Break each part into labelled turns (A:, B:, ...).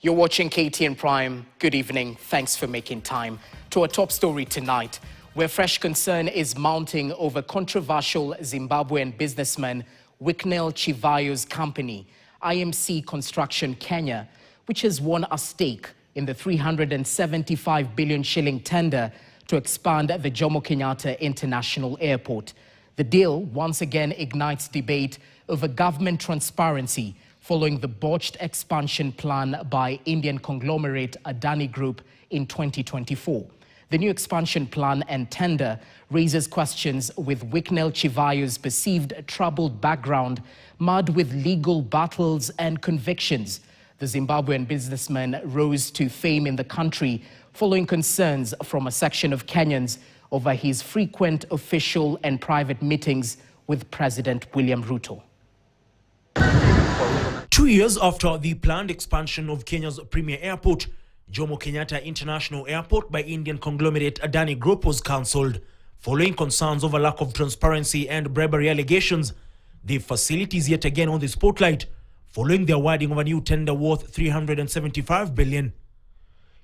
A: You're watching KTN Prime. Good evening. Thanks for making time. To our top story tonight, where fresh concern is mounting over controversial Zimbabwean businessman Wicknell Chivayo's company, IMC Construction Kenya, which has won a stake in the 375 billion shilling tender to expand the Jomo Kenyatta International Airport. The deal once again ignites debate over government transparency following the botched expansion plan by Indian conglomerate Adani Group in 2024. The new expansion plan and tender raises questions with Wicknell Chivayo's perceived troubled background marred with legal battles and convictions. The Zimbabwean businessman rose to fame in the country following concerns from a section of Kenyans over his frequent official and private meetings with President William Ruto.
B: 2 years after the planned expansion of Kenya's premier airport, Jomo Kenyatta International Airport by Indian conglomerate Adani Group was cancelled, following concerns over lack of transparency and bribery allegations. The facility is yet again on the spotlight, following the awarding of a new tender worth 375 billion.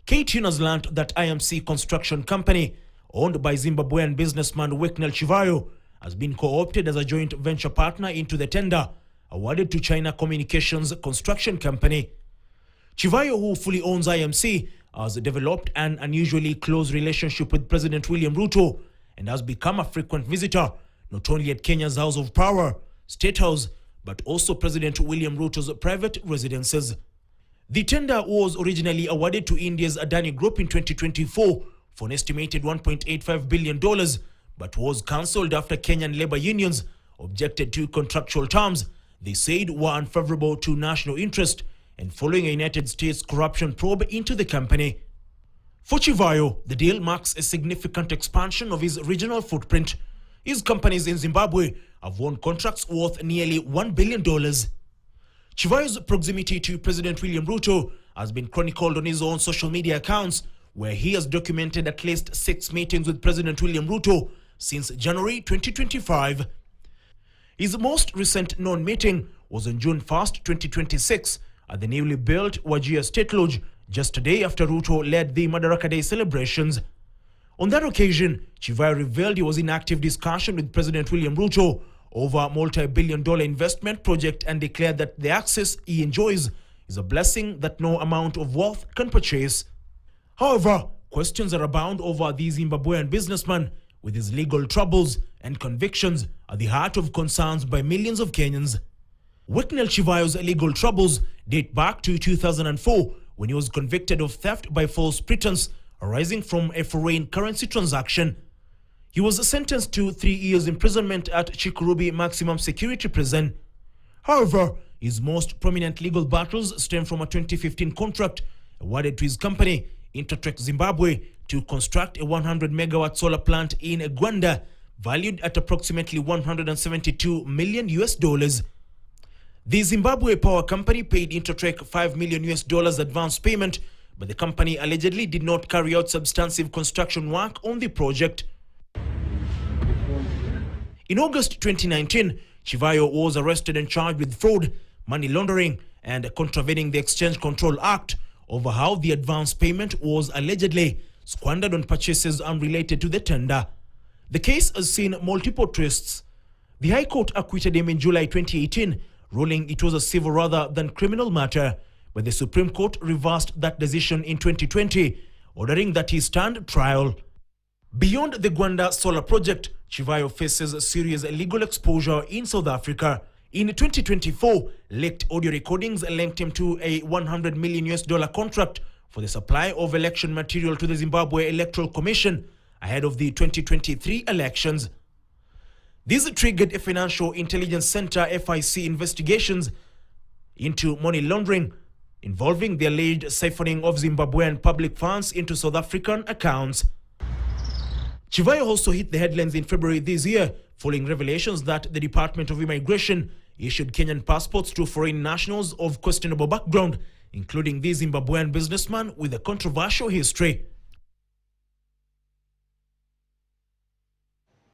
B: KTN has learned that IMC Construction Company, owned by Zimbabwean businessman Wicknell Chivayo, has been co-opted as a joint venture partner into the tender awarded to China Communications Construction Company. Chivayo, who fully owns IMC, has developed an unusually close relationship with President William Ruto and has become a frequent visitor, not only at Kenya's House of Power, State House, but also President William Ruto's private residences. The tender was originally awarded to India's Adani Group in 2024 for an estimated $1.85 billion, but was cancelled after Kenyan labor unions objected to contractual terms they said were unfavorable to national interest and following a United States corruption probe into the company. For Chivayo, the deal marks a significant expansion of his regional footprint. His companies in Zimbabwe have won contracts worth nearly $1 billion. Chivayo's proximity to President William Ruto has been chronicled on his own social media accounts, where he has documented at least 6 meetings with President William Ruto since January 2025. His most recent known meeting was on June 1st, 2026 at the newly built Wajir State Lodge, just a day after Ruto led the Madaraka Day celebrations. On that occasion, Chivayo revealed he was in active discussion with President William Ruto over a multi-billion-dollar investment project and declared that the access he enjoys is a blessing that no amount of wealth can purchase. However, questions are abound over the Zimbabwean businessman, with his legal troubles and convictions at the heart of concerns by millions of Kenyans. Wicknell Chivayo's legal troubles date back to 2004, when he was convicted of theft by false pretense arising from a foreign currency transaction. He was sentenced to 3 years imprisonment at Chikurubi Maximum Security Prison. However, his most prominent legal battles stem from a 2015 contract awarded to his company, Intertrek Zimbabwe, to construct a 100-megawatt solar plant in Gwanda, valued at approximately $172 million. The Zimbabwe Power Company paid Intertrek $5 million advance payment, but the company allegedly did not carry out substantive construction work on the project. In August 2019, Chivayo was arrested and charged with fraud, money laundering, and contravening the Exchange Control Act over how the advance payment was allegedly squandered on purchases unrelated to the tender. The case has seen multiple twists. The High Court acquitted him in July 2018, ruling it was a civil rather than criminal matter, but the Supreme Court reversed that decision in 2020, ordering that he stand trial. Beyond the Gwanda solar project, Chivayo faces serious legal exposure in South Africa. In 2024, leaked audio recordings linked him to a $100 million contract for the supply of election material to the Zimbabwe Electoral Commission ahead of the 2023 elections. This triggered a Financial Intelligence Center (FIC) investigations into money laundering involving the alleged siphoning of Zimbabwean public funds into South African accounts. Chivayo also hit the headlines in February this year following revelations that the Department of Immigration issued Kenyan passports to foreign nationals of questionable background, including the Zimbabwean businessman with a controversial history.